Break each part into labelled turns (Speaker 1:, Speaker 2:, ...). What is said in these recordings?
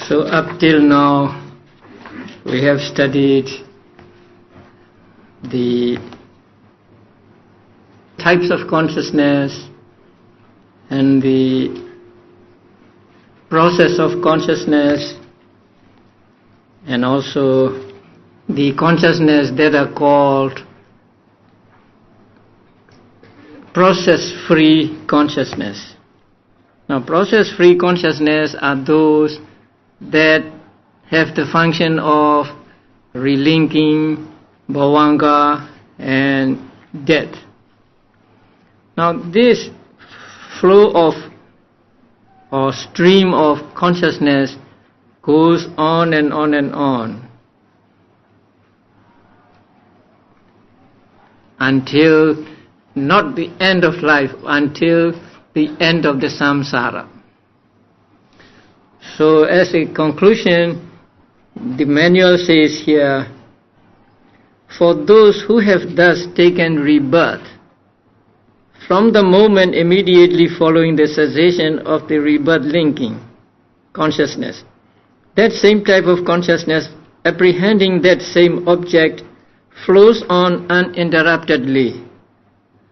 Speaker 1: So up till now, we have studied the types of consciousness and the process of consciousness, and also the consciousness that are called process-free consciousness. Now, process-free consciousness are those that have the function of relinking bhavanga and death. Now, this flow of or stream of consciousness goes on and on and on until not the end of life, until the end of the samsara. So as a conclusion, the manual says here, for those who have thus taken rebirth, from the moment immediately following the cessation of the rebirth linking consciousness, that same type of consciousness apprehending that same object flows on uninterruptedly,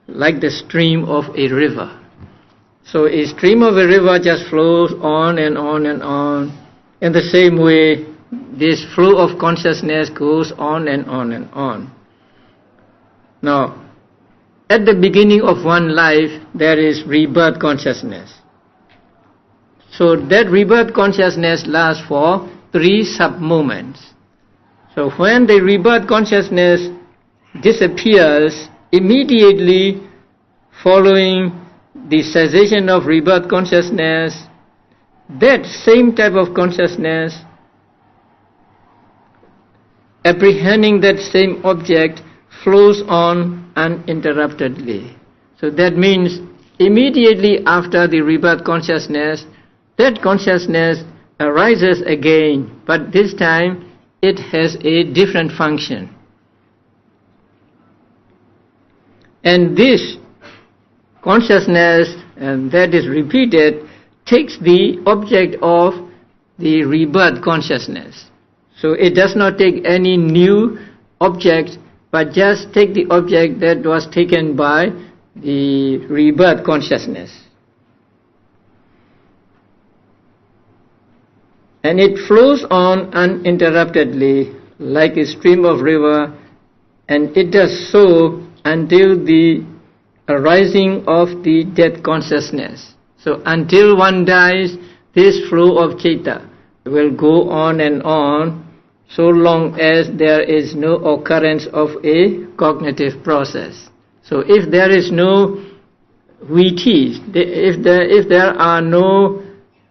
Speaker 1: like the stream of a river. So a stream of a river just flows on and on and on. In the same way, this flow of consciousness goes on and on and on. Now, at the beginning of one life, there is rebirth consciousness. So that rebirth consciousness lasts for 3 sub-moments. So when the rebirth consciousness disappears, immediately following the cessation of rebirth consciousness, that same type of consciousness, apprehending that same object, flows on uninterruptedly. So that means immediately after the rebirth consciousness, that consciousness arises again, but this time it has a different function. And this consciousness that is repeated takes the object of the rebirth consciousness. So it does not take any new object, but just take the object that was taken by the rebirth consciousness. And it flows on uninterruptedly like a stream of river, and it does so until the arising of the death consciousness. So until one dies, this flow of citta will go on and on, so long as there is no occurrence of a cognitive process. So if there is no VTs, if there are no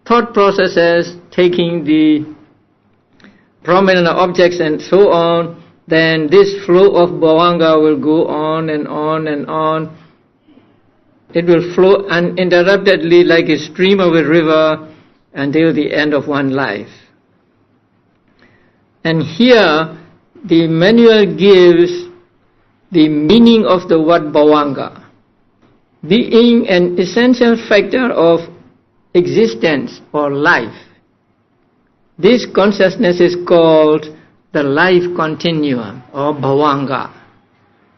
Speaker 1: thought processes taking the prominent objects and so on, then this flow of bhavanga will go on and on and on. It will flow uninterruptedly like a stream of a river until the end of one life. And here the manual gives the meaning of the word bhavanga. Being an essential factor of existence or life, this consciousness is called the life continuum or bhavanga.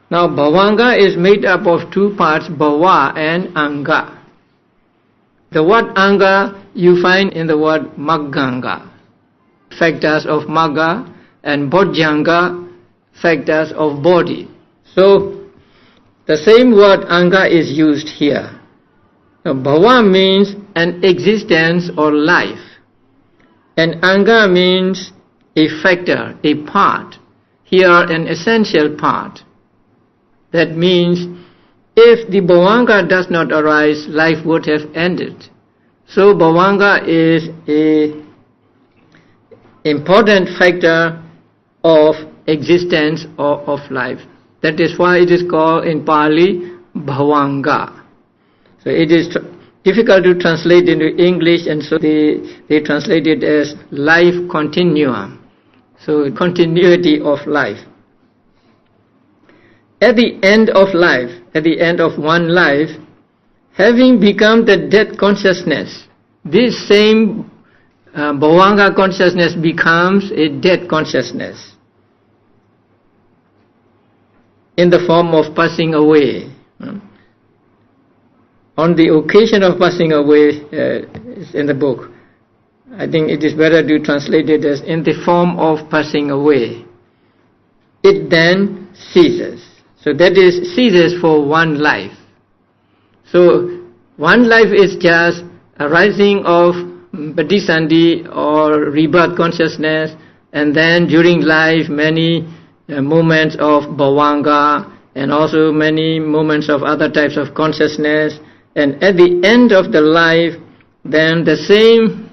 Speaker 1: Now bhavanga is made up of 2 parts, bhava and anga. The word anga you find in the word magganga, factors of magga, and bodhyanga, factors of body. So the same word anga is used here. Now bhava means an existence or life, and anga means a factor, a part, here an essential part. That means if the bhavanga does not arise, life would have ended. So bhavanga is an important factor of existence or of life. That is why it is called in Pali bhavanga. So it is difficult to translate into English, and so they translate it as life continuum. So continuity of life. At the end of life, at the end of one life, having become the death consciousness, this same Bhavanga consciousness becomes a dead consciousness in the form of passing away. On the occasion of passing away, in the book, I think it is better to translate it as in the form of passing away. It then ceases. So that is, ceases for one life. So one life is just arising of Patisandhi or rebirth consciousness, and then during life many moments of Bhavanga and also many moments of other types of consciousness, and at the end of the life then the same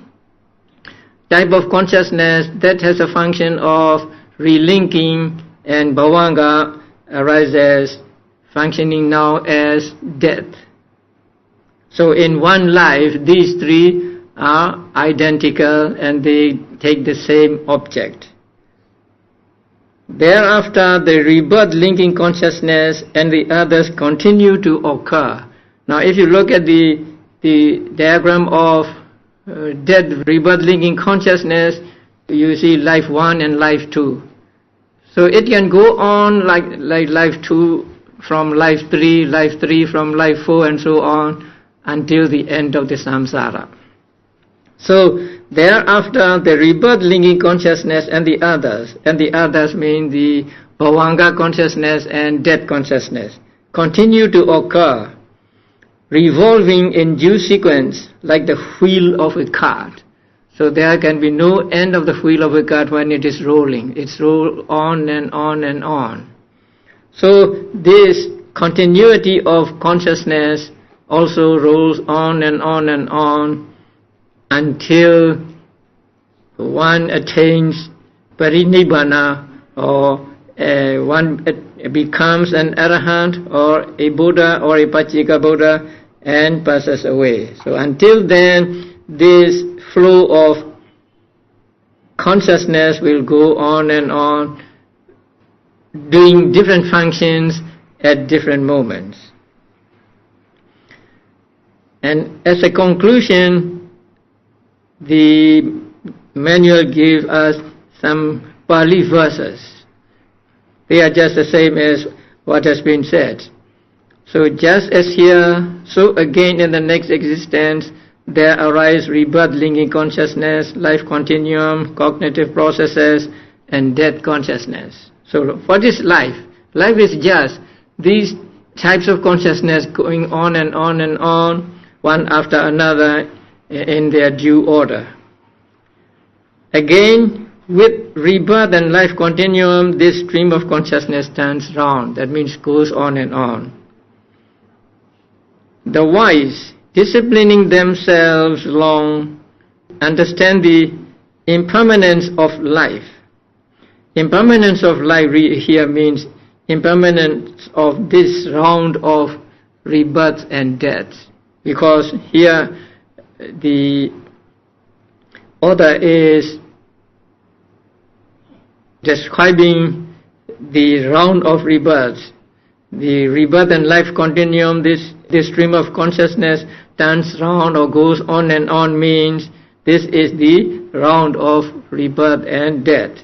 Speaker 1: type of consciousness that has a function of relinking and Bhavanga arises, functioning now as death. So in one life these three are identical and they take the same object. Thereafter the rebirth linking consciousness and the others continue to occur. Now if you look at the diagram of dead rebirth linking consciousness, you see life 1 and life 2. So it can go on like life 2 from life 3, life 3 from life 4 and so on until the end of the samsara. So thereafter the rebirth linking consciousness and the others mean the Bhavanga consciousness and death consciousness, continue to occur, revolving in due sequence like the wheel of a cart. So there can be no end of the wheel of a cart when it is rolling. It's rolled on and on and on. So this continuity of consciousness also rolls on and on and on until one attains parinibbana, or one becomes an arahant or a Buddha or a Pachika Buddha and passes away. So until then this flow of consciousness will go on and on, doing different functions at different moments. And as a conclusion, the manual gives us some Pali verses. They are just the same as what has been said. So just as here, so again in the next existence, there arise rebirth linking consciousness, life continuum, cognitive processes, and death consciousness. So what is life? Life is just these types of consciousness going on and on and on, one after another in their due order. Again, with rebirth and life continuum, this stream of consciousness turns round. That means goes on and on. The wise, disciplining themselves long, understand the impermanence of life. Impermanence of life here means impermanence of this round of rebirth and death. Because here the author is describing the round of rebirth. The rebirth and life continuum, this stream of consciousness turns round or goes on and on, means this is the round of rebirth and death.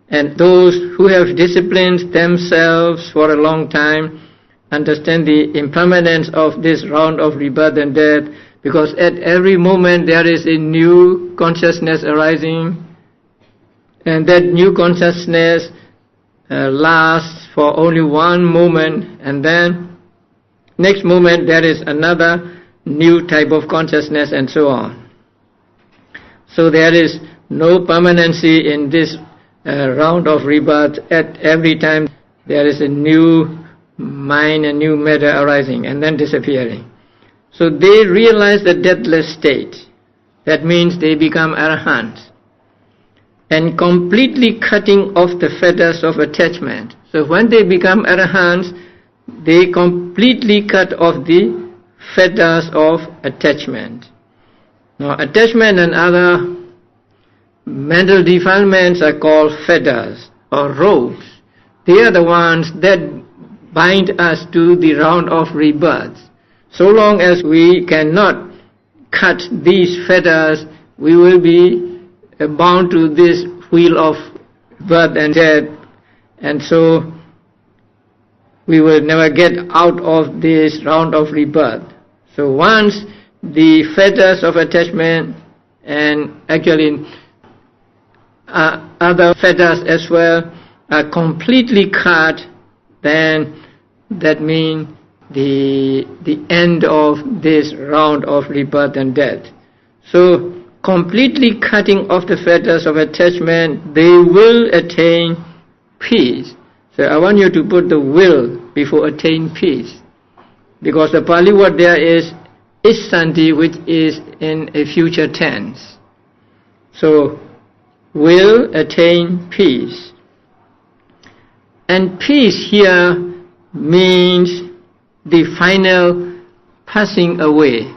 Speaker 1: And those who have disciplined themselves for a long time understand the impermanence of this round of rebirth and death, because at every moment there is a new consciousness arising, and that new consciousness lasts for only one moment, and then next moment there is another new type of consciousness, and so on. So there is no permanency in this round of rebirth. At every time there is a new mind, a new matter arising and then disappearing. So they realize the deathless state. That means they become arahants, and completely cutting off the fetters of attachment. So when they become arahants, they completely cut off the fetters of attachment. Now attachment and other mental defilements are called fetters or ropes. They are the ones that bind us to the round of rebirth. So long as we cannot cut these fetters, we will be bound to this wheel of birth and death, and so we will never get out of this round of rebirth. So once the fetters of attachment and actually other fetters as well are completely cut, then that means the end of this round of rebirth and death. So completely cutting off the fetters of attachment, they will attain peace. So I want you to put the will before attain peace, because the Pali word there is isanti, which is in a future tense. So will attain peace. And peace here means the final passing away.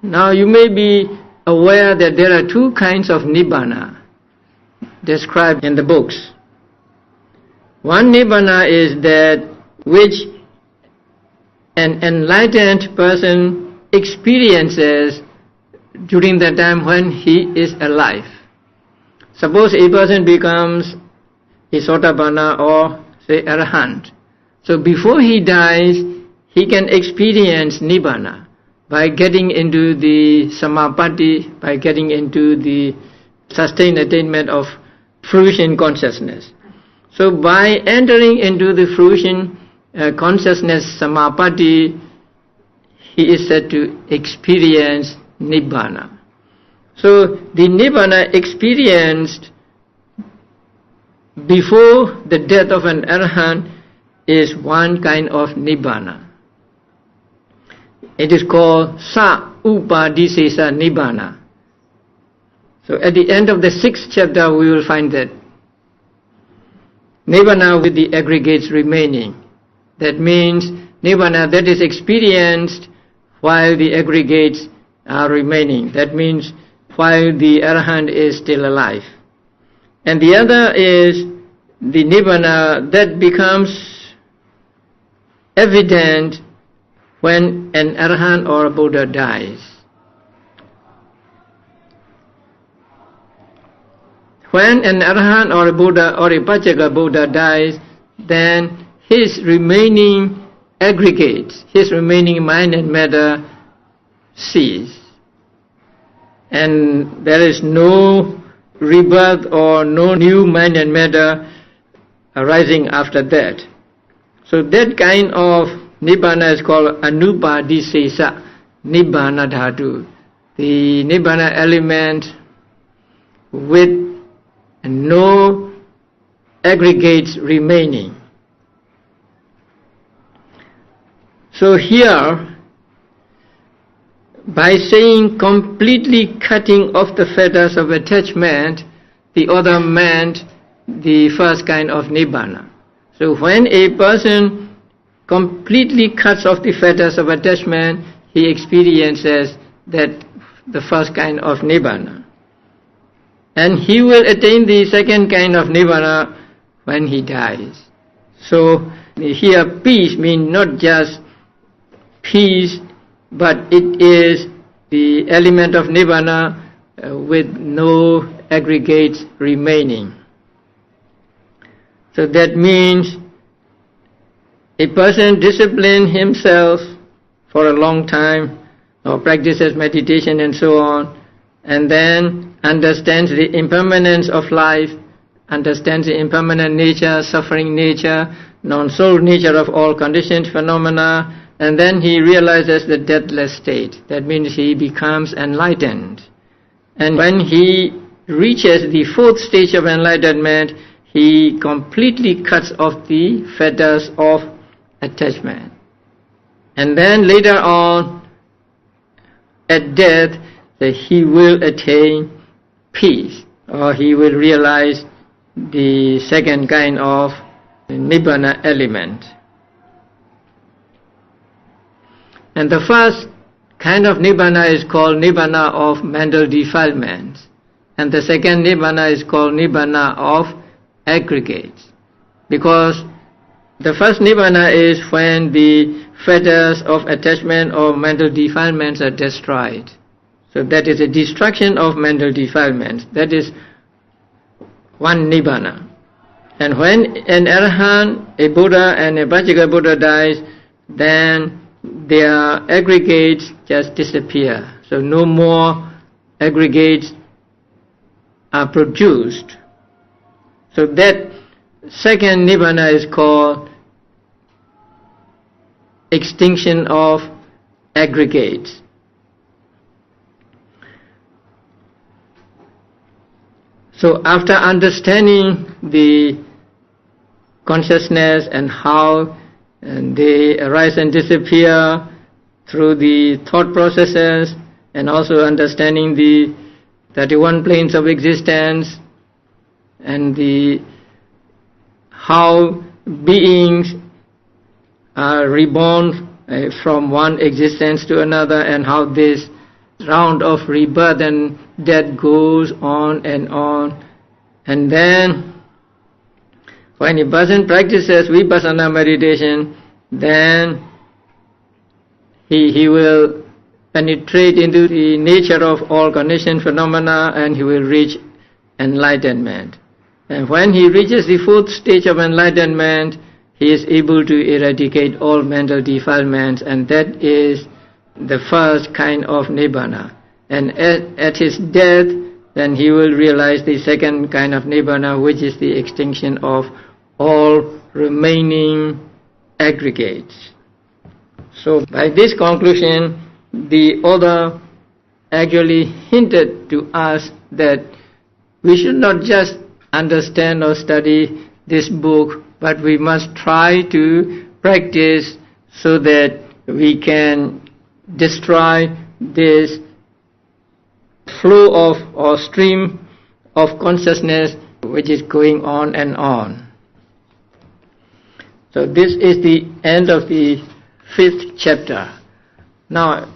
Speaker 1: Now you may be aware that there are two kinds of Nibbana described in the books. One Nibbana is that which an enlightened person experiences during the time when he is alive. Suppose a person becomes a Sotapanna or say Arahant. So before he dies, he can experience Nibbana by getting into the Samapatti, by getting into the sustained attainment of fruition consciousness. So by entering into the fruition consciousness Samapatti, he is said to experience Nibbana. So the Nibbana experienced before the death of an Arahant is one kind of Nibbana. It is called Sa-upadisesa Nibbana. So at the end of the 6th chapter we will find that Nibbana with the aggregates remaining. That means Nibbana that is experienced while the aggregates are remaining. That means while the Arahant is still alive. And the other is the Nibbana that becomes evident when an Arahant or a Buddha dies. When an Arahant or a Buddha or a Pacceka Buddha dies, then his remaining aggregates, his remaining mind and matter cease. And there is no rebirth or no new mind and matter arising after that. So that kind of Nibbana is called Anupadisesa Nibbana Dhatu. The Nibbana element with no aggregates remaining. So here, by saying completely cutting off the fetters of attachment, the other meant the first kind of Nibbana. So when a person completely cuts off the fetters of attachment, he experiences that the first kind of Nibbana. And he will attain the second kind of Nibbana when he dies. So here peace means not just peace, but it is the element of Nibbana with no aggregates remaining. So that means a person disciplines himself for a long time or practices meditation and so on, and then understands the impermanence of life, understands the impermanent nature, suffering nature, non-soul nature of all conditioned phenomena, and then he realizes the deathless state. That means he becomes enlightened. And when he reaches the 4th stage of enlightenment, he completely cuts off the fetters of attachment. And then later on, at death, he will attain peace, or he will realize the second kind of Nibbana element. And the first kind of Nibbana is called Nibbana of mental defilements, and the second Nibbana is called Nibbana of aggregates, because the first Nibbana is when the fetters of attachment or mental defilements are destroyed. So that is a destruction of mental defilements. That is one Nibbana. And when an Arahant, a Buddha and a Vajjhaka Buddha dies, then their aggregates just disappear. So no more aggregates are produced. So that second Nibbana is called extinction of aggregates. So after understanding the consciousness and how they arise and disappear through the thought processes, and also understanding the 31 planes of existence and how beings are reborn from one existence to another, and how this round of rebirth and death goes on. And then when a person practices vipassana meditation, then he will penetrate into the nature of all conditioned phenomena, and he will reach enlightenment. And when he reaches the fourth stage of enlightenment, he is able to eradicate all mental defilements, and that is the first kind of Nibbana. And at his death, then he will realize the second kind of Nibbana, which is the extinction of all remaining aggregates. So by this conclusion, the author actually hinted to us that we should not just understand or study this book, but we must try to practice so that we can destroy this flow of or stream of consciousness which is going on and on. So this is the end of the 5th chapter. Now,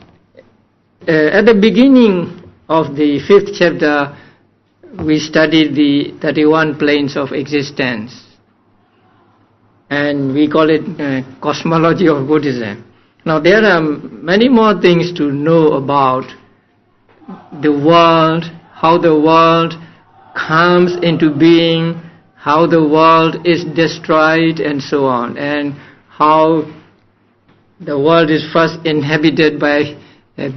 Speaker 1: at the beginning of the 5th chapter, we studied the 31 planes of existence, and we call it Cosmology of Buddhism. Now there are many more things to know about the world, how the world comes into being, how the world is destroyed, and so on, and how the world is first inhabited by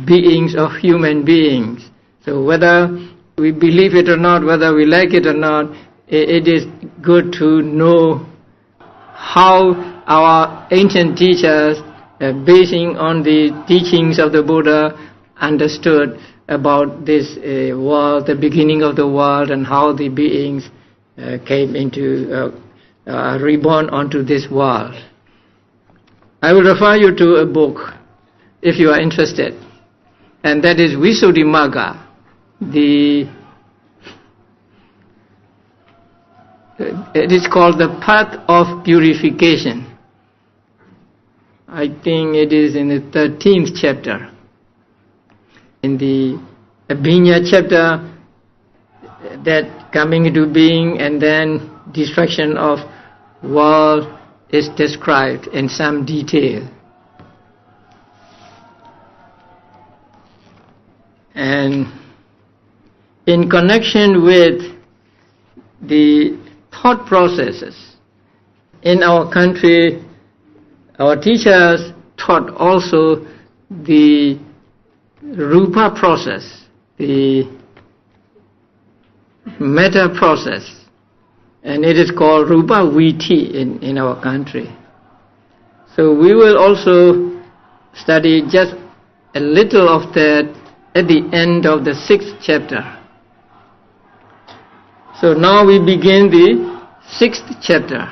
Speaker 1: beings of human beings. So whether we believe it or not, whether we like it or not, it is good to know how our ancient teachers, basing on the teachings of the Buddha, understood about this world, the beginning of the world, and how the beings came into, reborn onto this world. I will refer you to a book if you are interested, and that is Visuddhimagga. It is called the Path of Purification. I think it is in the 13th chapter. In the Abhinya chapter, that coming into being and then destruction of world is described in some detail. And in connection with the thought processes in our country, our teachers taught also the Rūpa process, the metta process, and it is called Rūpa Viti in our country. So we will also study just a little of that at the end of the 6th chapter. So now we begin the 6th chapter.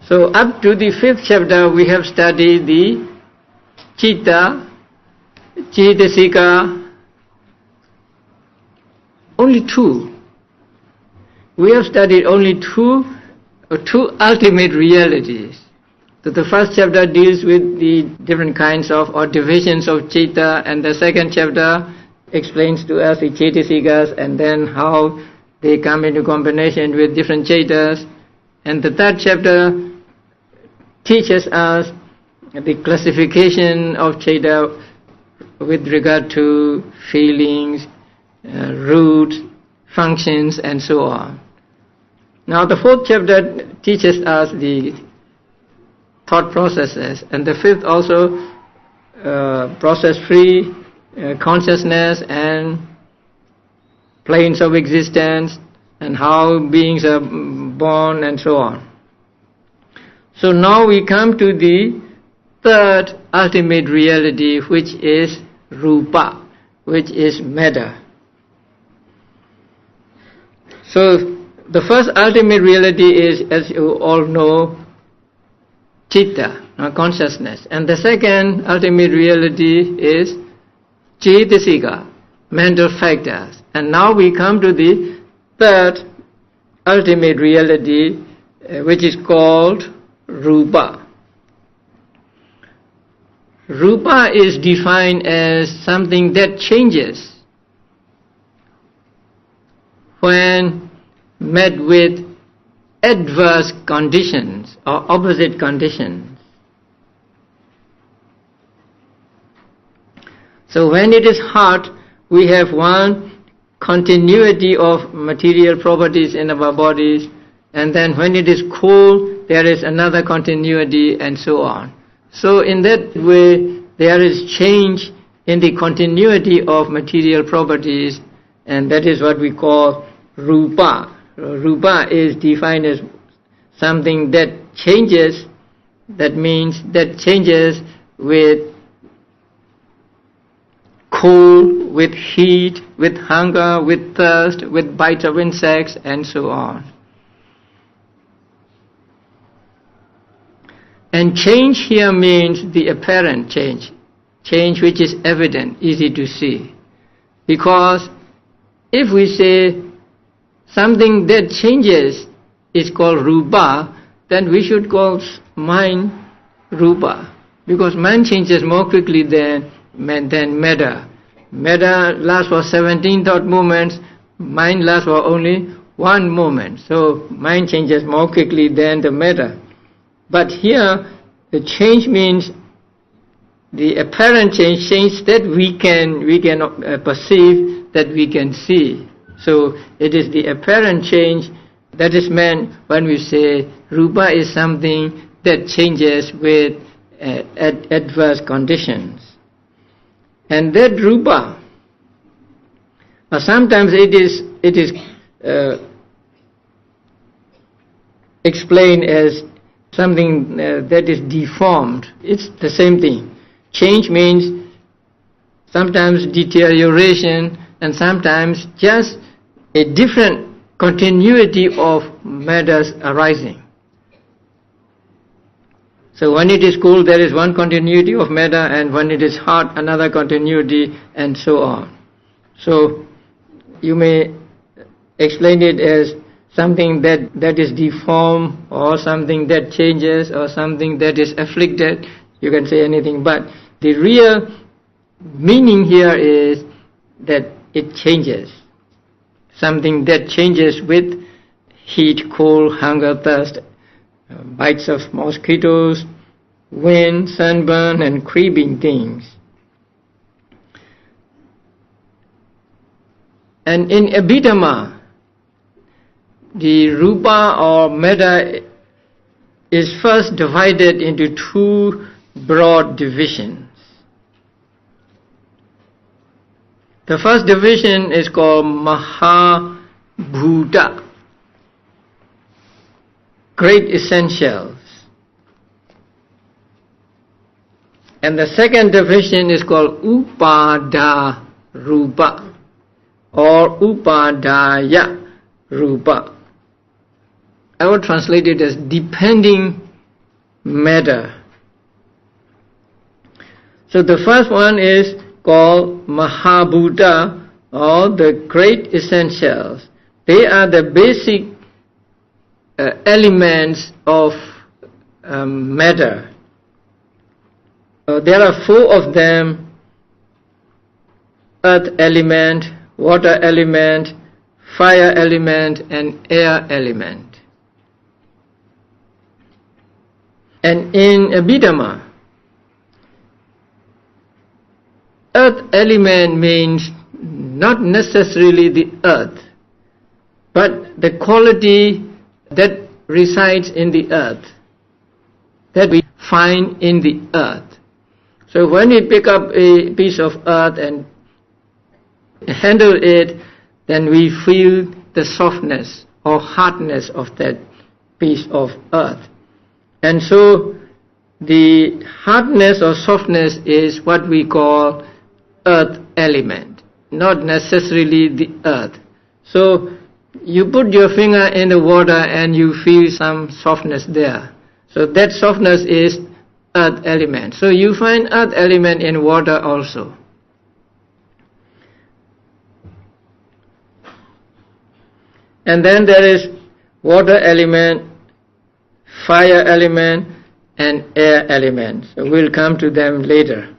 Speaker 1: So up to the 5th chapter we have studied the Citta, Cetasika, only two. We have studied only two ultimate realities. So the first chapter deals with the different kinds of or divisions of Citta, and the second chapter explains to us the Cetasikas and then how they come into combination with different Cettas. And the third chapter teaches us the classification of Citta with regard to feelings, roots, functions, and so on. Now the fourth chapter teaches us the thought processes, and the fifth also process-free consciousness and planes of existence and how beings are born and so on. So now we come to the third ultimate reality, which is Rūpa, which is matter. So the first ultimate reality is, as you all know, Chitta, consciousness. And the second ultimate reality is Cetasika, mental factors. And now we come to the third ultimate reality, which is called Rūpa. Rūpa is defined as something that changes when met with adverse conditions or opposite conditions. So when it is hot, we have one continuity of material properties in our bodies, and then when it is cold, there is another continuity, and so on. So in that way, there is change in the continuity of material properties, and that is what we call Rūpa. Rūpa is defined as something that changes, that means that changes with cold, with heat, with hunger, with thirst, with bites of insects, and so on. And change here means the apparent change, change which is evident, easy to see. Because if we say something that changes is called Rūpa, then we should call mind Rūpa, because mind changes more quickly than matter. Matter lasts for 17 thought moments, mind lasts for only one moment. So mind changes more quickly than the matter. But here the change means the apparent change that we can perceive, that we can see. So it is the apparent change that is meant when we say Rūpa is something that changes with adverse conditions. And that Rūpa, sometimes it is explained as something that is deformed. It's the same thing. Change means sometimes deterioration and sometimes just a different continuity of matters arising. So when it is cool, there is one continuity of matter, and when it is hot, another continuity, and so on. So you may explain it as something that is deformed, or something that changes, or something that is afflicted. You can say anything, but the real meaning here is that it changes. Something that changes with heat, cold, hunger, thirst, bites of mosquitoes, wind, sunburn, and creeping things. And in Abhidhamma, the Rūpa or matter is first divided into two broad divisions. The first division is called Mahabhuta, great essentials. And the second division is called Upada Rūpa or Upadaya Rūpa. I would translate it as depending matter. So the first one is called Mahabhuta, or the great essentials. They are the basic elements of matter. There are four of them: earth element, water element, fire element, and air element. And in Abhidhamma, earth element means not necessarily the earth, but the quality that resides in the earth, that we find in the earth. So when we pick up a piece of earth and handle it, then we feel the softness or hardness of that piece of earth. And so the hardness or softness is what we call earth element, not necessarily the earth. So you put your finger in the water and you feel some softness there. So that softness is earth element. So you find earth element in water also. And then there is water element, fire element, and air element. So we'll come to them later.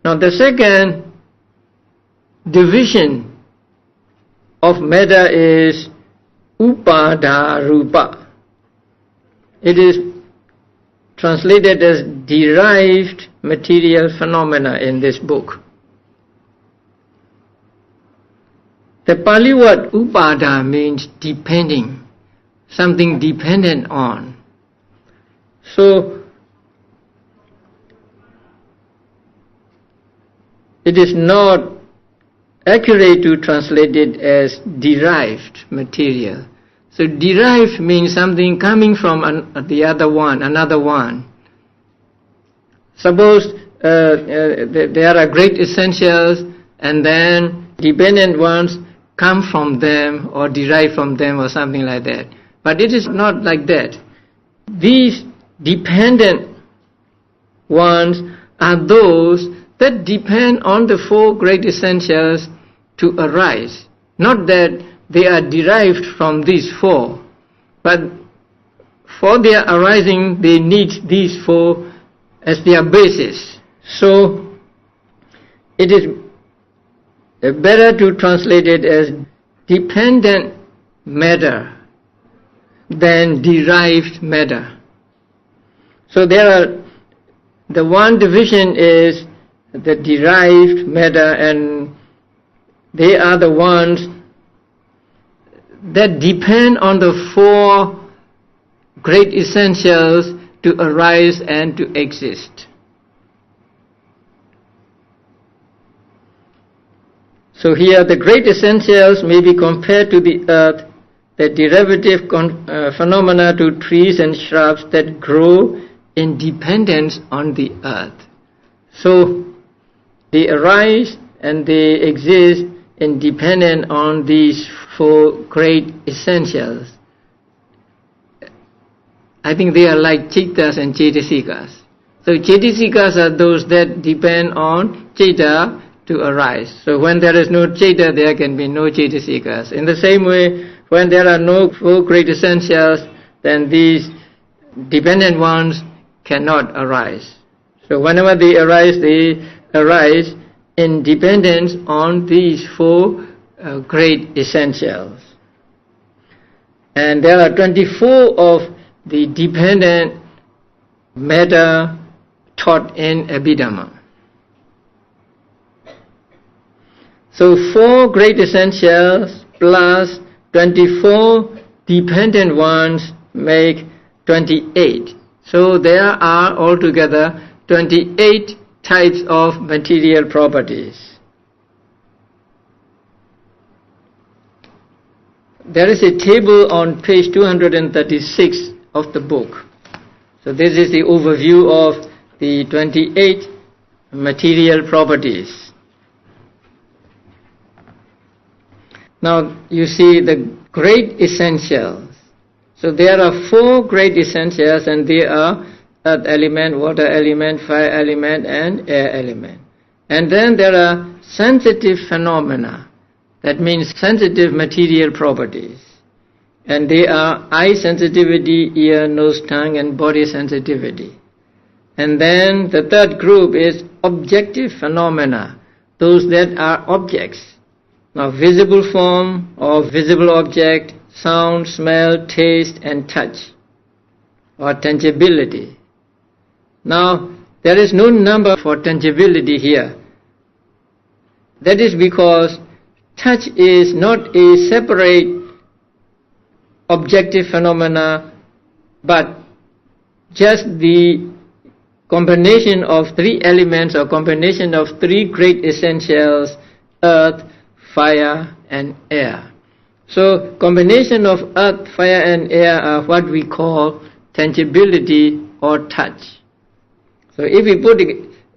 Speaker 1: Now the second division of matter is upada rūpa. It is translated as derived material phenomena in this book. The Pali word upada means depending, something dependent on. So it is not accurate to translate it as derived material. So derived means something coming from the other one, another one. Suppose there are great essentials and then dependent ones come from them or derive from them or something like that. But it is not like that. These dependent ones are those that depend on the four great essentials to arise. Not that they are derived from these four, but for their arising they need these four as their basis. So it is better to translate it as dependent matter than derived matter. So there are, the one division is the derived matter, and they are the ones that depend on the four great essentials to arise and to exist. So here the great essentials may be compared to the earth, the derivative phenomena to trees and shrubs that grow in dependence on the earth. So they arise and they exist independent on these four great essentials. I think they are like Chittas and Cetasikas. So Cetasikas are those that depend on Citta to arise. So when there is no Citta, there can be no Cetasikas. In the same way, when there are no four great essentials, then these dependent ones cannot arise. So whenever they arise in dependence on these four great essentials. And there are 24 of the dependent matter taught in Abhidhamma. So 4 great essentials plus 24 dependent ones make 28. So there are altogether 28 types of material properties. There is a table on page 236 of the book. So this is the overview of the 28 material properties. Now you see the great essentials. So there are 4 great essentials, and they are earth element, water element, fire element, and air element. And then there are sensitive phenomena. That means sensitive material properties. And they are eye sensitivity, ear, nose, tongue, and body sensitivity. And then the third group is objective phenomena, those that are objects. Now visible form or visible object, sound, smell, taste, and touch, or tangibility. Now there is no number for tangibility here. That is because touch is not a separate objective phenomena, but just the combination of three elements or combination of three great essentials: earth, fire and air. So combination of earth, fire and air are what we call tangibility or touch. So if we put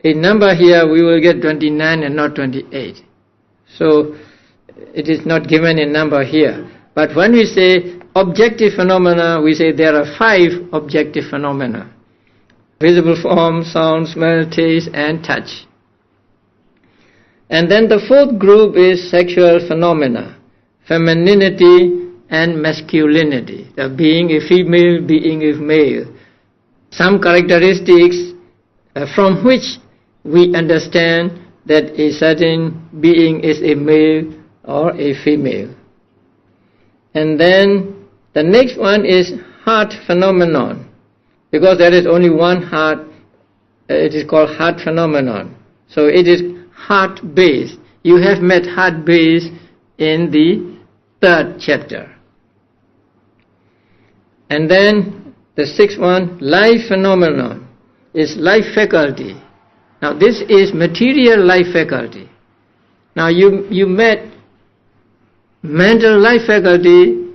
Speaker 1: a number here, we will get 29 and not 28. So it is not given a number here. But when we say objective phenomena, we say there are 5 objective phenomena: visible form, sound, smell, taste and touch. And then the fourth group is sexual phenomena: femininity and masculinity, the being a female, being a male. Some characteristics from which we understand that a certain being is a male or a female. And then the next one is heart phenomenon. Because there is only one heart, it is called heart phenomenon. So it is heart-based. You have met heart-based in the 3rd chapter. And then the 6th one, life phenomenon, is life faculty. Now this is material life faculty. Now you met mental life faculty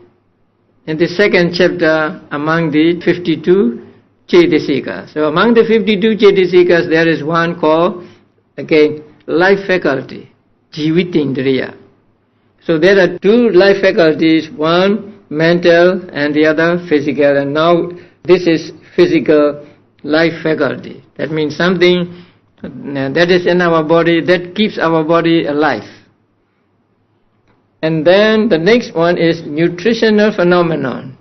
Speaker 1: in the 2nd chapter among the 52 Cetasikas. So among the 52 Cetasikas there is one called, again, life faculty, Jivitindriya. So there are 2 life faculties, one mental and the other physical, and now this is physical life faculty. That means something that is in our body that keeps our body alive. And then the next one is nutritional phenomenon.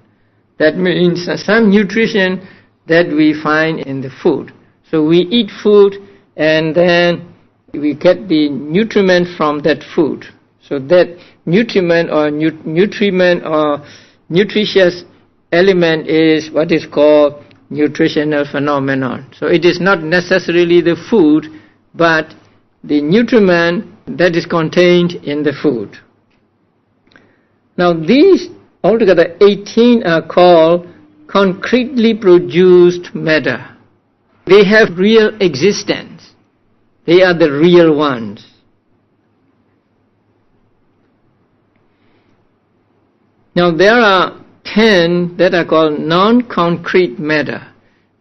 Speaker 1: That means some nutrition that we find in the food. So we eat food and then we get the nutriment from that food. So that nutriment or nutritious element is what is called nutritional phenomenon. So it is not necessarily the food, but the nutriment that is contained in the food. Now these altogether 18 are called concretely produced matter. They have real existence. They are the real ones. Now there are 10 that are called non-concrete matter,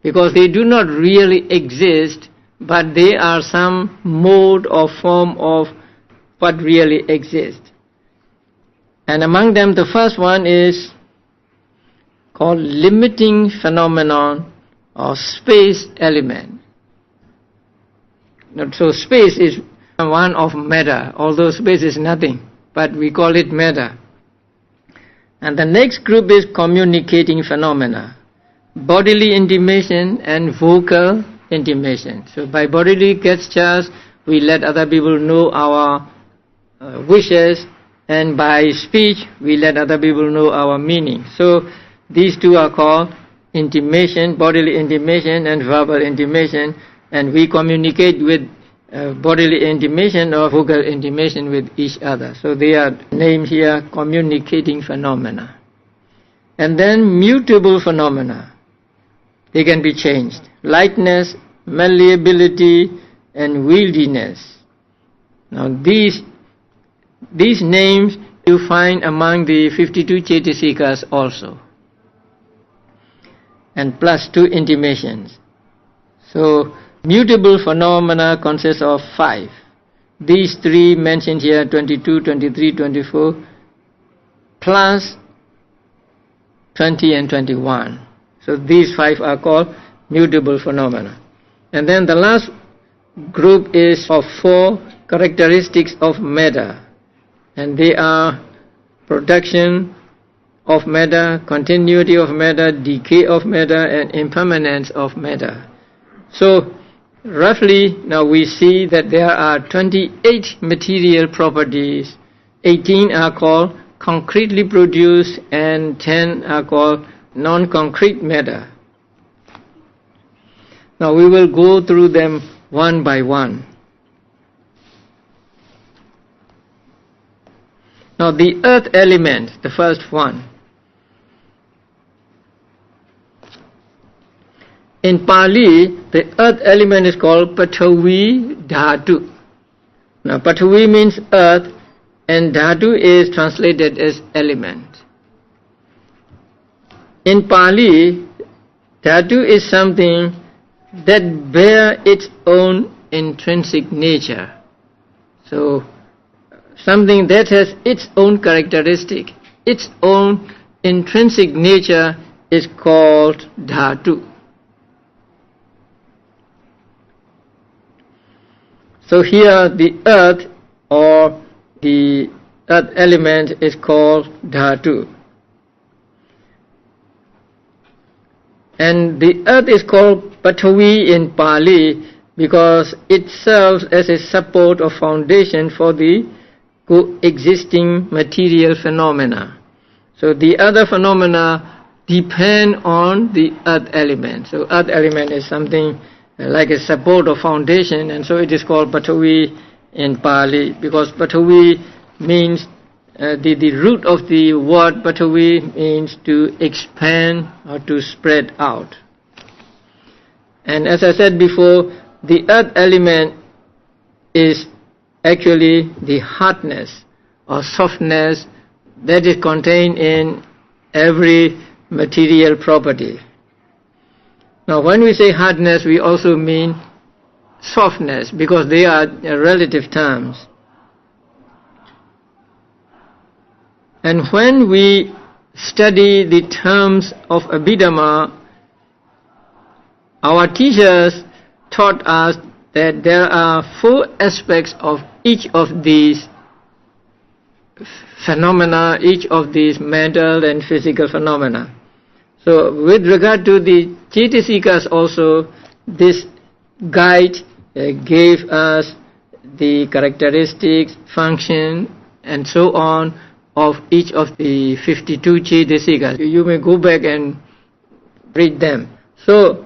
Speaker 1: because they do not really exist, but they are some mode or form of what really exists. And among them the first one is called limiting phenomenon or space element. So space is one of matter, although space is nothing, but we call it matter. And the next group is communicating phenomena, bodily intimation and vocal intimation. So by bodily gestures we let other people know our wishes, and by speech we let other people know our meaning. So these 2 are called intimation, bodily intimation and verbal intimation, and we communicate with bodily intimation or vocal intimation with each other. So they are named here communicating phenomena. And then mutable phenomena. They can be changed. Lightness, malleability and wieldiness. Now these names you find among the 52 Cetasikas also. And plus 2 intimations. So mutable phenomena consists of 5. These 3 mentioned here, 22, 23, 24, plus 20 and 21. So these 5 are called mutable phenomena. And then the last group is of 4 characteristics of matter. And they are production of matter, continuity of matter, decay of matter and impermanence of matter. So roughly now we see that there are 28 material properties. 18 are called concretely produced and 10 are called non-concrete matter. Now we will go through them one by one. Now the earth element, the first one. In Pali, the earth element is called Pathavi Dhatu. Now Pathavi means earth and Dhatu is translated as element. In Pali, Dhatu is something that bear its own intrinsic nature. So something that has its own characteristic, its own intrinsic nature is called Dhatu. So here the earth or the earth element is called Dhatu. And the earth is called Pathavi in Pali because it serves as a support or foundation for the coexisting material phenomena. So the other phenomena depend on the earth element. So earth element is something like a support or foundation, and so it is called Pathavi in Pali because Pathavi means the root of the word Pathavi means to expand or to spread out. And as I said before, the earth element is actually the hardness or softness that is contained in every material property. Now when we say hardness, we also mean softness because they are relative terms. And when we study the terms of Abhidhamma, our teachers taught us that there are 4 aspects of each of these phenomena, each of these mental and physical phenomena. So with regard to the Cetasikas also, this guide gave us the characteristics, function and so on of each of the 52 Cetasikas. You may go back and read them. So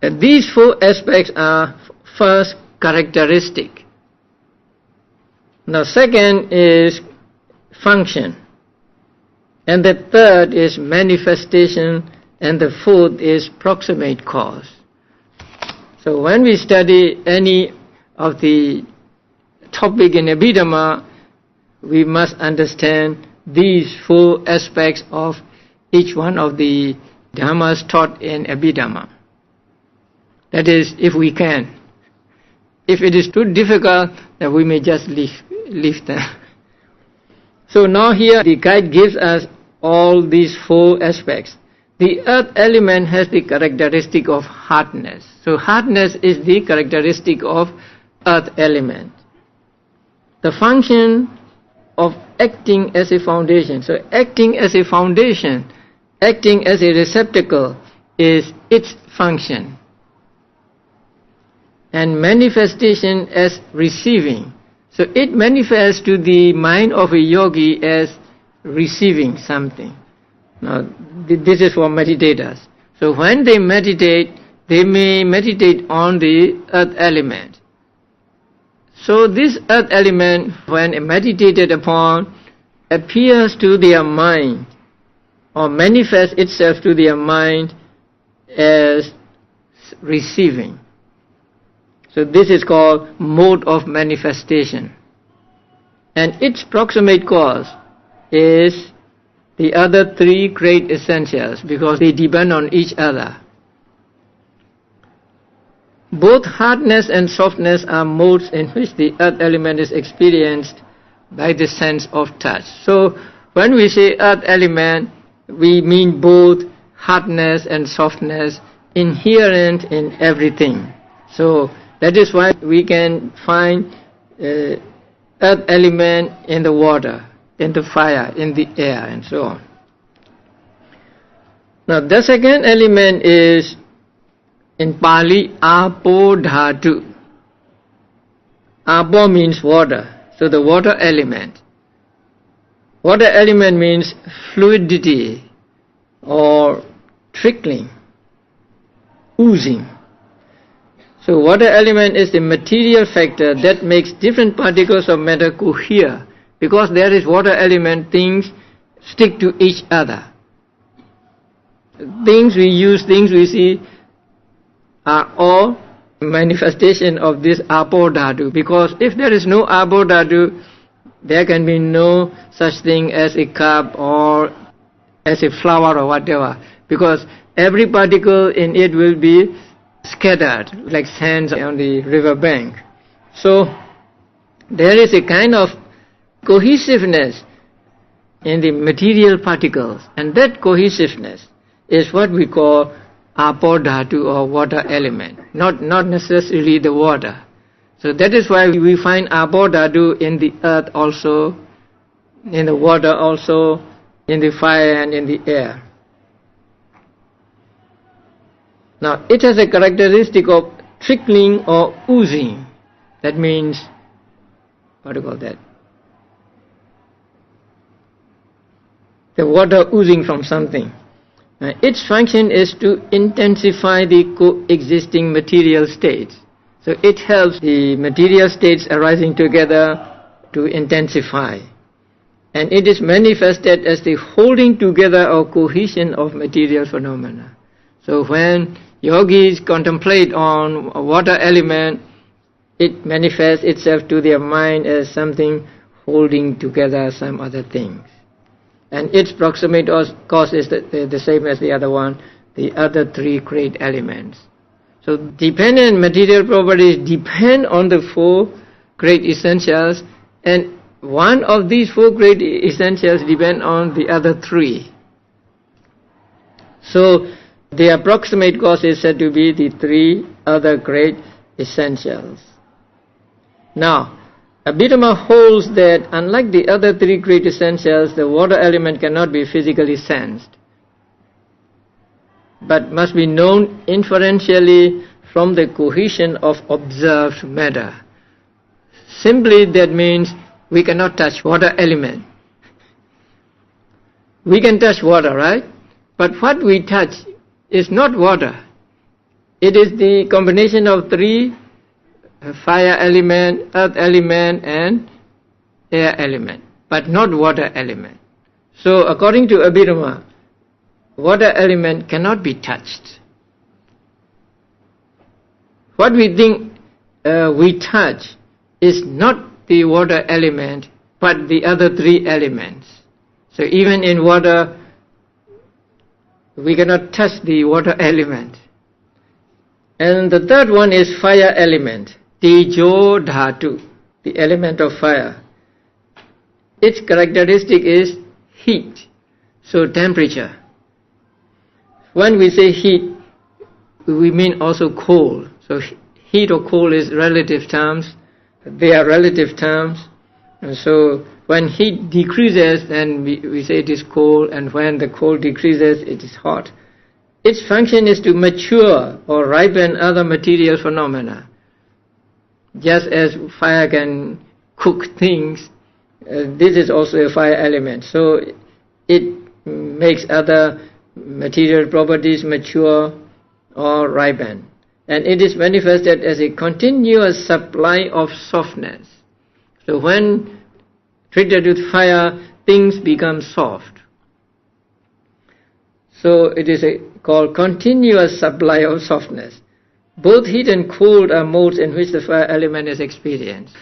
Speaker 1: these 4 aspects are first characteristic. Now second is function. And the third is manifestation, and the fourth is proximate cause. So when we study any of the topic in Abhidhamma, we must understand these 4 aspects of each one of the dhammas taught in Abhidhamma. That is, if we can. If it is too difficult, then we may just leave them. So now here the guide gives us all these 4 aspects. The earth element has the characteristic of hardness. So hardness is the characteristic of earth element. The function of acting as a foundation. So acting as a foundation, acting as a receptacle is its function. And manifestation as receiving. So it manifests to the mind of a yogi as receiving something. Now this is for meditators. So when they meditate, they may meditate on the earth element. So this earth element, when meditated upon, appears to their mind or manifests itself to their mind as receiving. So this is called mode of manifestation. And its proximate cause is the other 3 great essentials because they depend on each other. Both hardness and softness are modes in which the earth element is experienced by the sense of touch. So when we say earth element, we mean both hardness and softness inherent in everything. So that is why we can find earth element in the water, in the fire, in the air, and so on. Now the second element is in Pali Apo Dhatu. Apo means water, so the water element. Water element means fluidity or trickling, oozing. So water element is the material factor that makes different particles of matter cohere Because there is water element, things stick to each other. Things we use, things we see are all manifestation of this Apo Dhatu. Because if there is no Apo Dhatu, there can be no such thing as a cup or as a flower or whatever. Because every particle in it will be scattered like sands on the river bank. So there is a kind of cohesiveness in the material particles, and that cohesiveness is what we call Apo Dhatu or water element, not necessarily the water. So that is why we find Apo Dhatu in the earth also, in the water also, in the fire and in the air. Now it has a characteristic of trickling or oozing. That means, what do you call that? The water oozing from something. Its function is to intensify the coexisting material states. So it helps the material states arising together to intensify. And it is manifested as the holding together or cohesion of material phenomena. So when yogis contemplate on a water element, it manifests itself to their mind as something holding together some other things. And its proximate cause is the same as the other one, the other three great elements. So dependent material properties depend on the four great essentials, and one of these four great essentials depend on the other three. So the approximate cause is said to be the three other great essentials. Now, Abhidhamma holds that unlike the other three great essentials, the water element cannot be physically sensed, but must be known inferentially from the cohesion of observed matter. Simply that means we cannot touch water element. We can touch water, right? But what we touch is not water. It is the combination of three: fire element, earth element and air element, but not water element. So according to Abhidhamma, water element cannot be touched. What we think we touch is not the water element, but the other three elements. So even in water, we cannot touch the water element. And the third one is fire element, Tejo Dhatu, the element of fire. Its characteristic is heat, so temperature. When we say heat, we mean also cold. So heat or cold is relative terms. They are relative terms. And so when heat decreases, then we say it is cold, and when the cold decreases, it is hot. Its function is to mature or ripen other material phenomena. Just as fire can cook things, this is also a fire element. So it makes other material properties mature or ripen. And it is manifested as a continuous supply of softness. So when treated with fire, things become soft. So it is called continuous supply of softness. Both heat and cold are modes in which the fire element is experienced.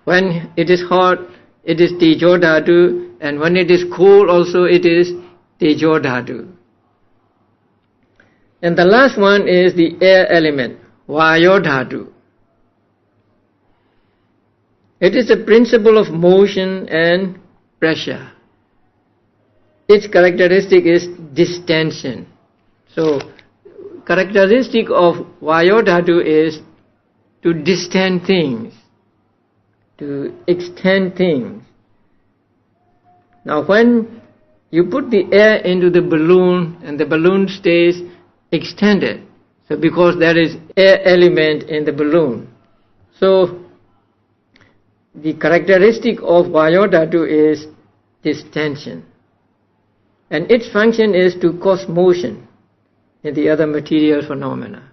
Speaker 1: When it is hot, it is Tejo Dhatu, and when it is cold also it is Tejo Dhatu. And the last one is the air element, Vayo Dhatu. It is the principle of motion and pressure. Its characteristic is distension. So, characteristic of Vayo Dhatu is to distend things, to extend things. Now when you put the air into the balloon and the balloon stays extended, so because there is air element in the balloon. So the characteristic of Vayo Dhatu is distension. And its function is to cause motion in the other material phenomena.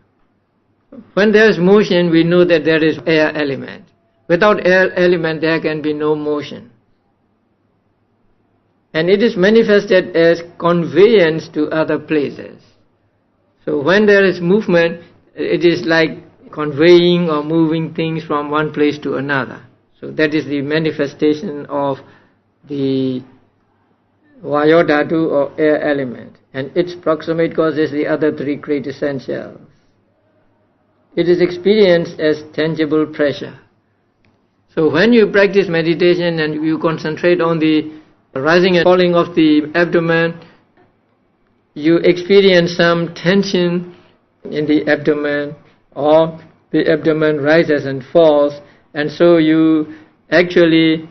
Speaker 1: When there is motion, we know that there is air element. Without air element, there can be no motion. and it is manifested as conveyance to other places. So when there is movement, it is like conveying or moving things from one place to another. So that is the manifestation of the Vayo Dhatu or air element, and its proximate cause is the other three great essentials. It is experienced as tangible pressure. So when you practice meditation and you concentrate on the rising and falling of the abdomen, you experience some tension in the abdomen, or the abdomen rises and falls, and so you actually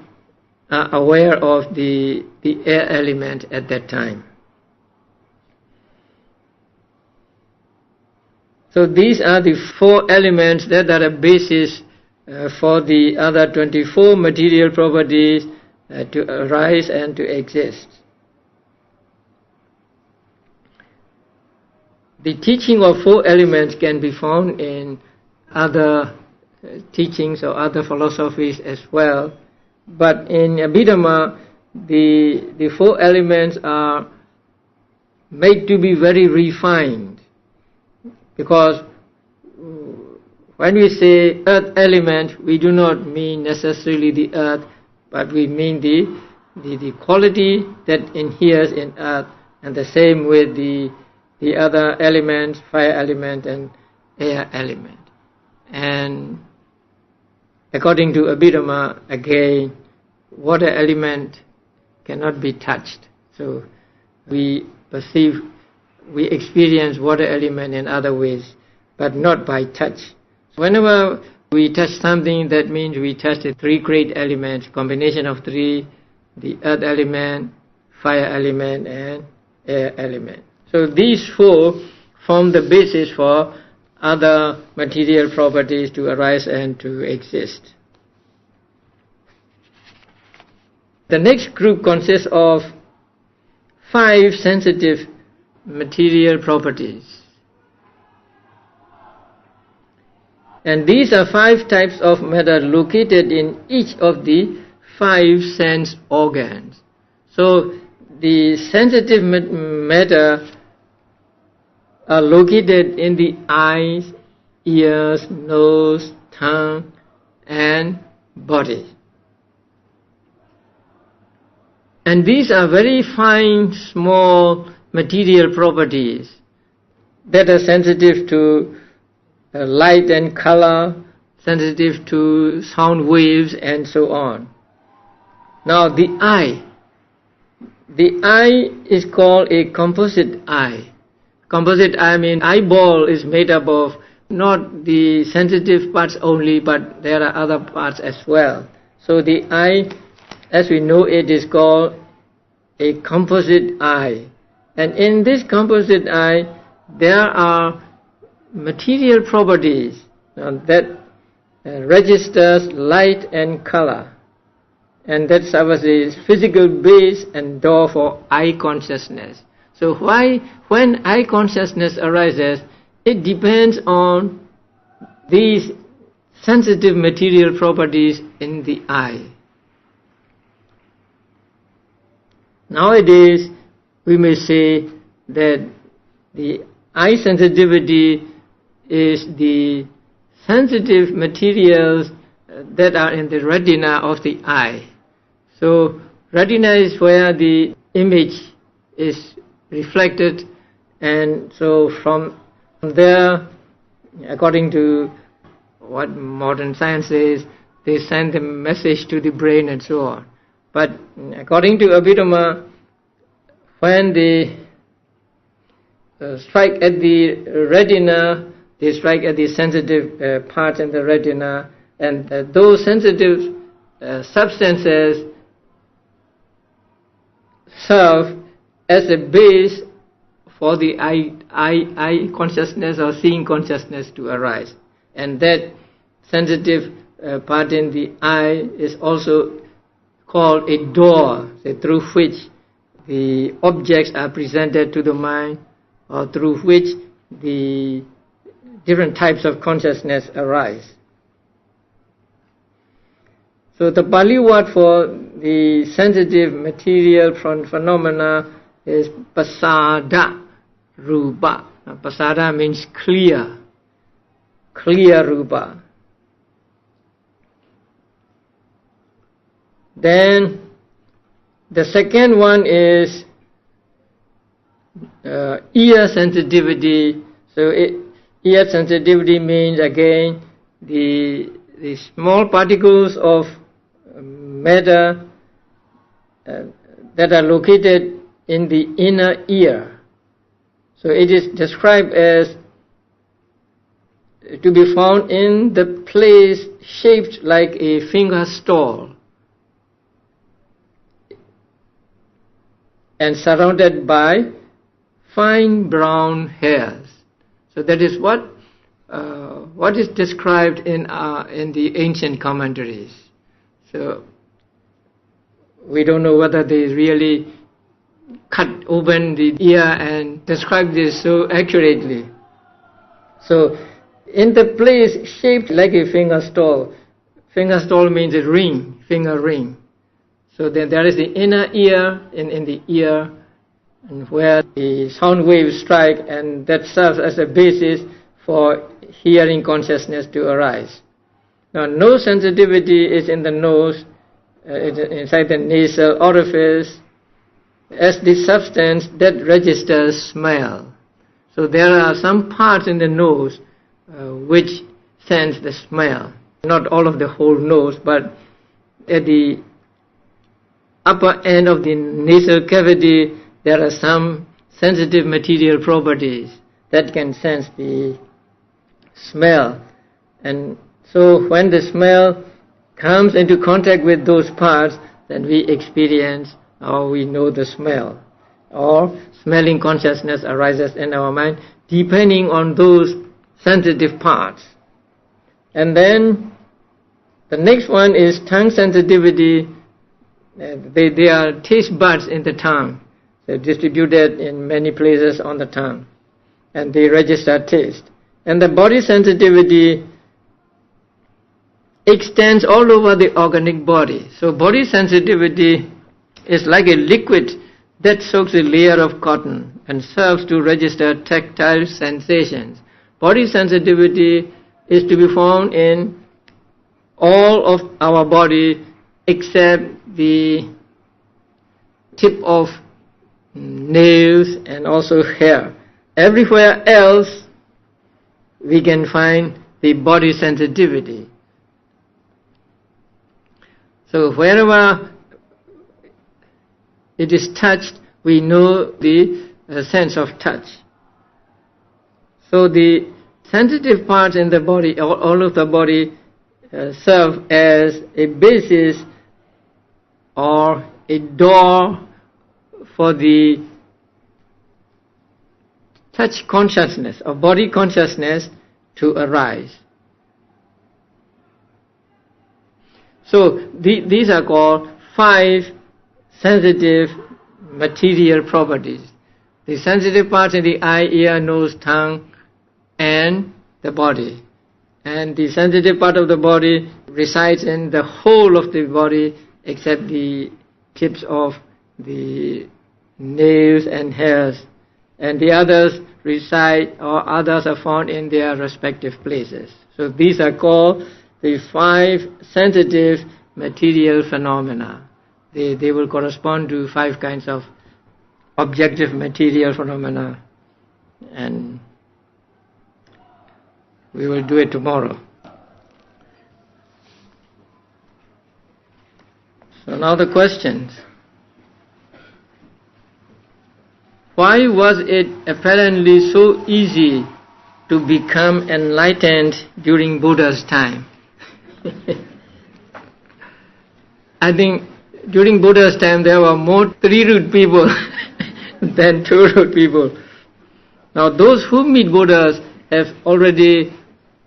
Speaker 1: are aware of the air element at that time. So these are the four elements that are a basis for the other 24 material properties to arise and to exist. The teaching of four elements can be found in other teachings or other philosophies as well, but in Abhidhamma the four elements are made to be very refined, because when we say earth element, we do not mean necessarily the earth, but we mean the quality that inheres in earth, and the same with the other elements, fire element and air element. And according to Abhidhamma, again, water element cannot be touched. So we experience water element in other ways, but not by touch. Whenever we touch something, that means we touch the three great elements, combination of three, the earth element, fire element and air element. So these four form the basis for other material properties to arise and to exist. The next group consists of 5 sensitive material properties. And these are 5 types of matter located in each of the 5 sense organs. So the sensitive matter are located in the eyes, ears, nose, tongue and body. And these are very fine, small material properties that are sensitive to light and color, sensitive to sound waves and so on. Now the eye is called a composite eye. Composite eye means eyeball is made up of not the sensitive parts only, but there are other parts as well. So the eye, as we know it, is called a composite eye. And in this composite eye, there are material properties that registers light and color. And that serves as physical base and door for eye consciousness. So when eye consciousness arises, it depends on these sensitive material properties in the eye. Nowadays, we may say that the eye sensitivity is the sensitive materials that are in the retina of the eye. So retina is where the image is reflected, and so from there, according to what modern science says, they send the message to the brain and so on. But according to Abhidhamma, when they strike at the retina, they strike at the sensitive parts in the retina, and those sensitive substances serve as a base for the eye consciousness or seeing consciousness to arise. And that sensitive part in the eye is also called a door, through which the objects are presented to the mind, or through which the different types of consciousness arise. So the Pali word for the sensitive material phenomena is pasada Rūpa. Now, pasada means clear Rūpa. Then the second one is ear sensitivity. So ear sensitivity means again the small particles of matter that are located in the inner ear. So it is described as to be found in the place shaped like a finger stall and surrounded by fine brown hairs. So that is what is described in the ancient commentaries. So we don't know whether they really cut open the ear and describe this so accurately. So in the place shaped like a finger stall means a ring, finger ring. So then there is the inner ear in the ear, and where the sound waves strike, and that serves as a basis for hearing consciousness to arise. Now, nose sensitivity is in the nose, inside the nasal orifice, as the substance that registers smell. So there are some parts in the nose which sense the smell. Not all of the whole nose, but at the upper end of the nasal cavity, there are some sensitive material properties that can sense the smell. And so when the smell comes into contact with those parts, then we experience or we know the smell. Or smelling consciousness arises in our mind depending on those sensitive parts. And then the next one is tongue sensitivity. They are taste buds in the tongue. They're distributed in many places on the tongue, and they register taste. And the body sensitivity extends all over the organic body. So body sensitivity is like a liquid that soaks a layer of cotton and serves to register tactile sensations. Body sensitivity is to be found in all of our body except the tip of nails and also hair. Everywhere else we can find the body sensitivity. So wherever it is touched, we know the sense of touch. So the sensitive parts in the body, all of the body, serve as a basis or a door for the touch consciousness or body consciousness to arise. So these are called 5 sensitive material properties. The sensitive parts in the eye, ear, nose, tongue, and the body. And the sensitive part of the body resides in the whole of the body except the tips of the nails and hairs. And the others reside, or others are found in their respective places. So these are called the 5 sensitive material phenomena. They will correspond to 5 kinds of objective material phenomena, and we will do it tomorrow. So now the questions. Why was it apparently so easy to become enlightened during Buddha's time? I think during Buddha's time there were more 3-root people than 2-root people. Now those who meet Buddhas have already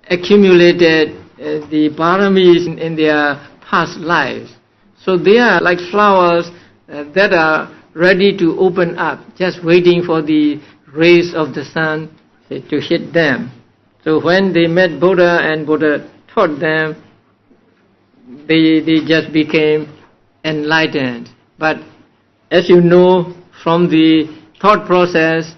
Speaker 1: accumulated the paramis in their past lives. So they are like flowers that are ready to open up, just waiting for the rays of the sun to hit them. So when they met Buddha and Buddha taught them, they just became enlightened. But as you know from the thought process,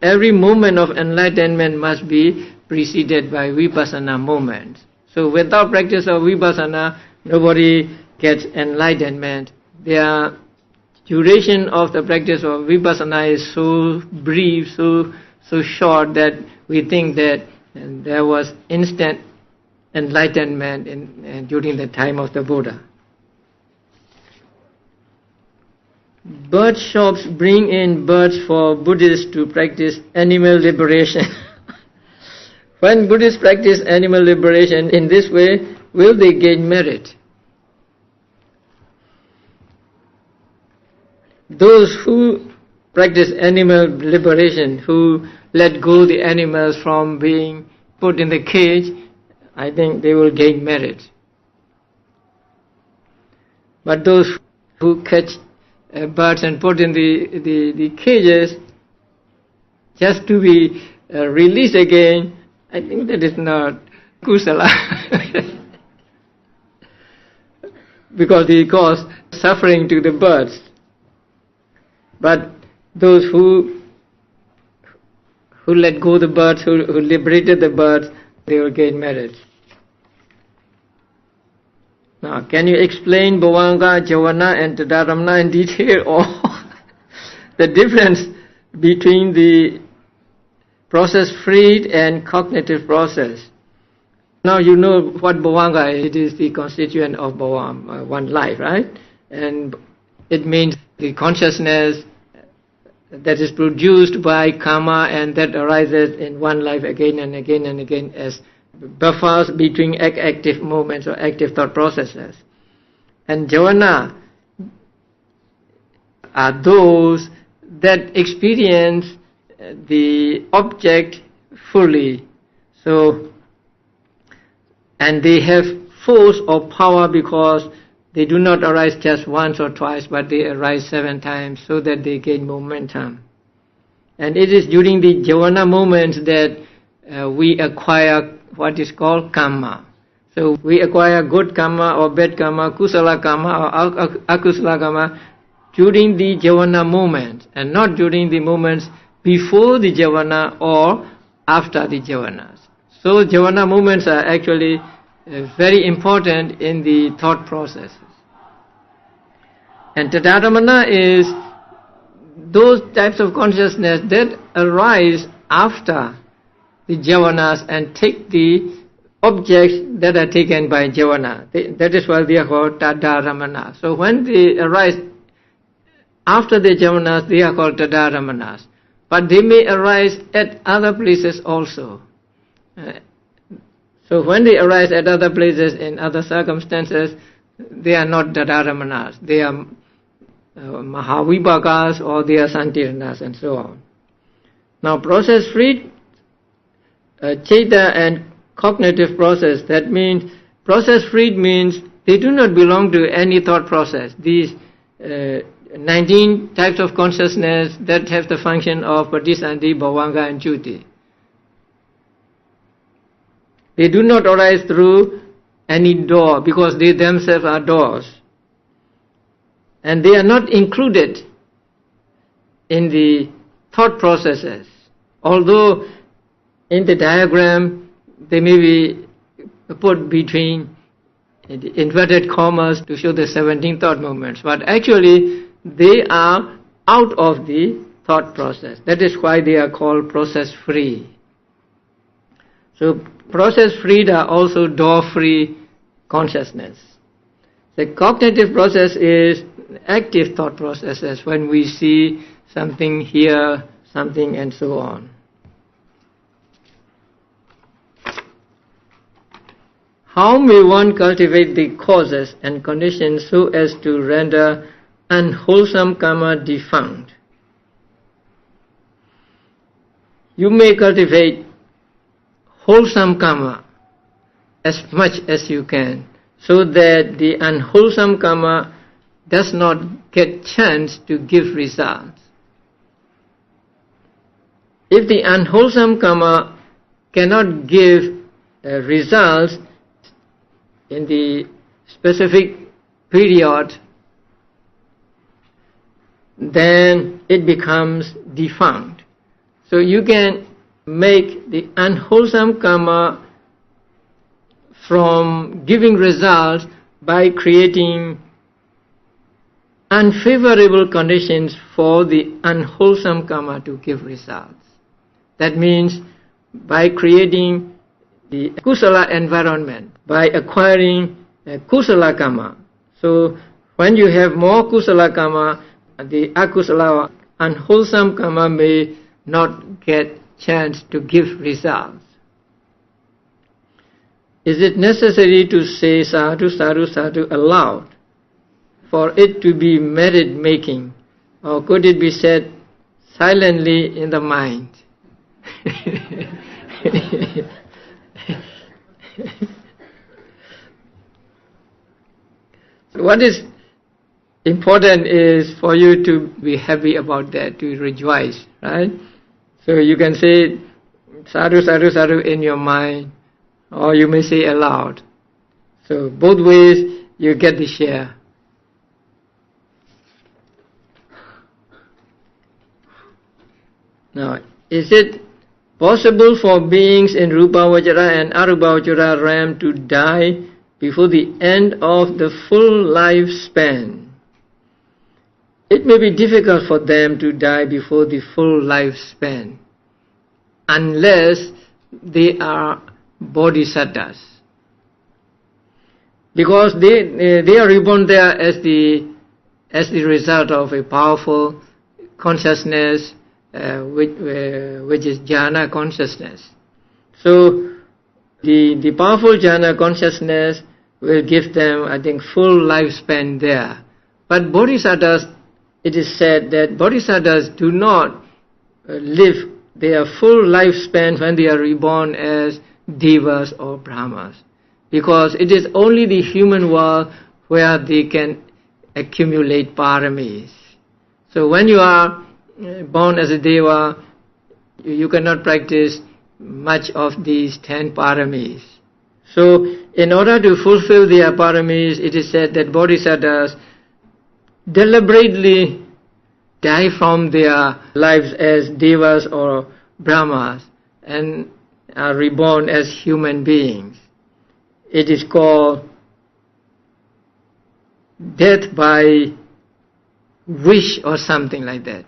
Speaker 1: every moment of enlightenment must be preceded by vipassana moments. So without practice of vipassana, nobody gets enlightenment. The duration of the practice of vipassana is so brief, so short, that we think that there was instant enlightenment during the time of the Buddha. Bird shops bring in birds for Buddhists to practice animal liberation. When Buddhists practice animal liberation in this way, will they gain merit? Those who practice animal liberation, who let go the animals from being put in the cage, I think they will gain merit. But those who catch birds and put in the cages just to be released again, I think that is not kusala. Because they cause suffering to the birds. But those who let go the birds, who liberated the birds, they will gain merit. Now, can you explain Bhavanga, Javana and Tadaramana in detail, or the difference between the process-freed and cognitive process? Now you know what Bhavanga is. It is the constituent of Bhavam, one life, right? And it means the consciousness that is produced by karma and that arises in one life again and again and again as buffers between active moments or active thought processes. And Javana are those that experience the object fully. So, and they have force or power because they do not arise just once or twice, but they arise 7 times so that they gain momentum. And it is during the Javana moments that we acquire what is called karma. So we acquire good karma or bad karma, kusala karma or akusala karma during the Javana moment, and not during the moments before the Javana or after the Javanas. So Javana moments are actually very important in the thought processes. And Tadaramana is those types of consciousness that arise after the Javanas and take the objects that are taken by Javana. That is why they are called Tadaramana. So when they arise after the Javanas, they are called Tadaramanas. But they may arise at other places also. So when they arise at other places in other circumstances, they are not Tadaramanas. They are Mahavibhagas or they are Santiranas and so on. Now process-free Chaita and cognitive process, that means process-free means they do not belong to any thought process. These 19 types of consciousness that have the function of Patisandhi, Bhavanga and Chuti. They do not arise through any door because they themselves are doors. And they are not included in the thought processes. Although in the diagram they may be put between inverted commas to show the 17 thought movements. But actually they are out of the thought process. That is why they are called process-free. So process-free are also door-free consciousness. The cognitive process is active thought processes when we see something, hear something and so on. How may one cultivate the causes and conditions so as to render unwholesome karma defunct? You may cultivate wholesome karma as much as you can, so that the unwholesome karma does not get chance to give results. If the unwholesome karma cannot give results in the specific period then it becomes defunct. So you can make the unwholesome karma from giving results by creating unfavorable conditions for the unwholesome karma to give results. That means by creating the kusala environment, by acquiring kusala karma. So when you have more kusala karma, the akusala, unwholesome karma may not get chance to give results. Is it necessary to say sadhu, sadhu, sadhu aloud for it to be merit making, or could it be said silently in the mind? So what is important is for you to be happy about that, to rejoice, right? So you can say sadhu, sadhu, sadhu in your mind, or you may say aloud. So both ways you get the share. Now, is it possible for beings in Rūpa Vajra and Arupa Vajra realm to die before the end of the full lifespan? It may be difficult for them to die before the full lifespan, unless they are bodhisattvas. Because they are reborn there as the result of a powerful consciousness, which is jhana consciousness. So the powerful jhana consciousness will give them, I think, full lifespan there. But bodhisattvas, it is said that bodhisattvas do not live their full lifespan when they are reborn as devas or brahmas, because it is only the human world where they can accumulate paramis. So when you are born as a deva, you cannot practice much of these 10 paramis. So in order to fulfill their paramis, it is said that bodhisattvas deliberately die from their lives as devas or brahmas and are reborn as human beings. It is called death by wish or something like that.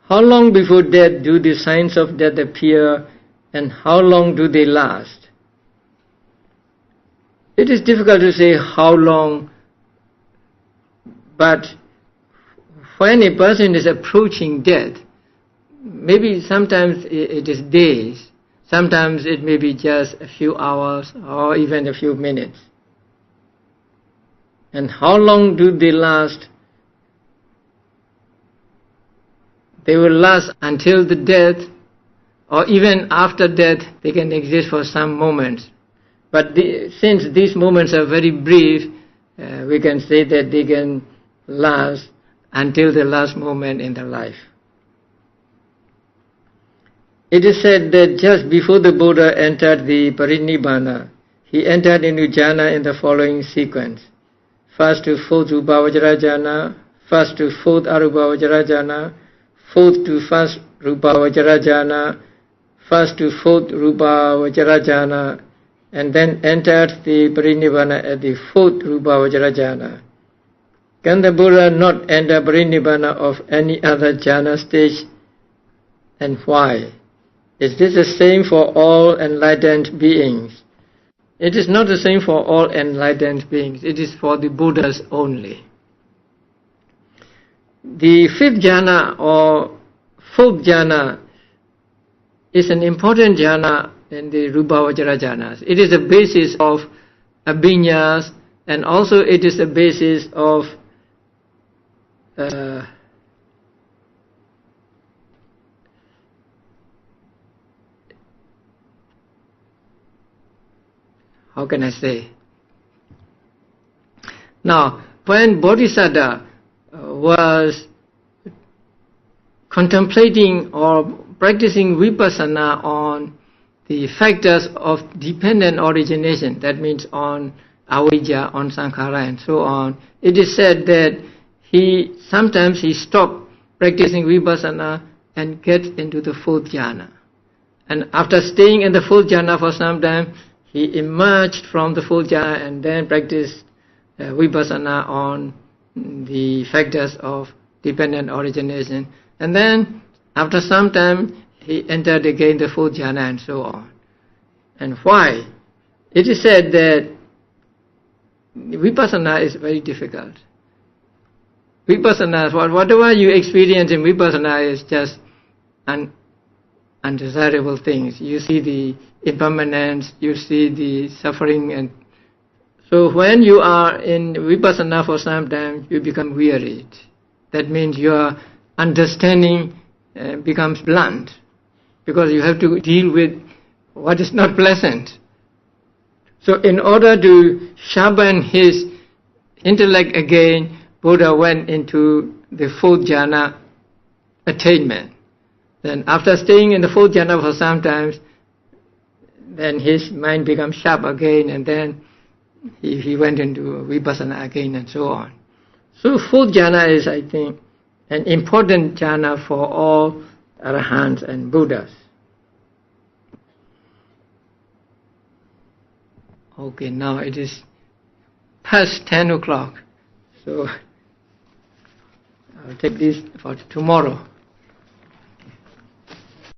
Speaker 1: How long before death do the signs of death appear, and how long do they last? It is difficult to say how long, but when a person is approaching death, maybe sometimes it is days, sometimes it may be just a few hours or even a few minutes. And how long do they last? They will last until the death, or even after death they can exist for some moments. But since these moments are very brief, we can say that they can last until the last moment in their life. It is said that just before the Buddha entered the Parinibbana, he entered into jhana in the following sequence. First to fourth Rūpa Vajra jhana, first to fourth Arupa Vajra jhana, fourth to first Rūpa Vajra jhana, first to fourth Rūpa Vajra jhana, and then entered the Parinibbana at the fourth Rūpa Vajra jhana. Can the Buddha not enter Parinibbana of any other jhana stage, and why? Is this the same for all enlightened beings? It is not the same for all enlightened beings. It is for the Buddhas only. The fifth jhana or fourth jhana is an important jhana in the Rūpa Vajra jhanas. It is the basis of abhinyas, and also it is the basis of how can I say? Now, when Bodhisattva was contemplating or practicing vipassana on the factors of dependent origination, that means on avijja, on sankhara and so on. It is said that sometimes he stopped practicing vipassana and gets into the fourth jhana. And after staying in the fourth jhana for some time, he emerged from the fourth jhana and then practiced vipassana on the factors of dependent origination. And then after some time, he entered again the fourth jhana and so on. And why? It is said that vipassana is very difficult. Vipassana, whatever you experience in vipassana is just undesirable things. You see the impermanence, you see the suffering, and so when you are in vipassana for some time, you become wearied. That means your understanding becomes blunt, because you have to deal with what is not pleasant. So in order to sharpen his intellect again, Buddha went into the fourth jhana attainment. Then after staying in the fourth jhana for some time, then his mind becomes sharp again, and then he went into vipassana again and so on. So fourth jhana is, I think, an important jhana for all arahants and Buddhas. Okay, now it is past 10 o'clock, so I'll take this for tomorrow.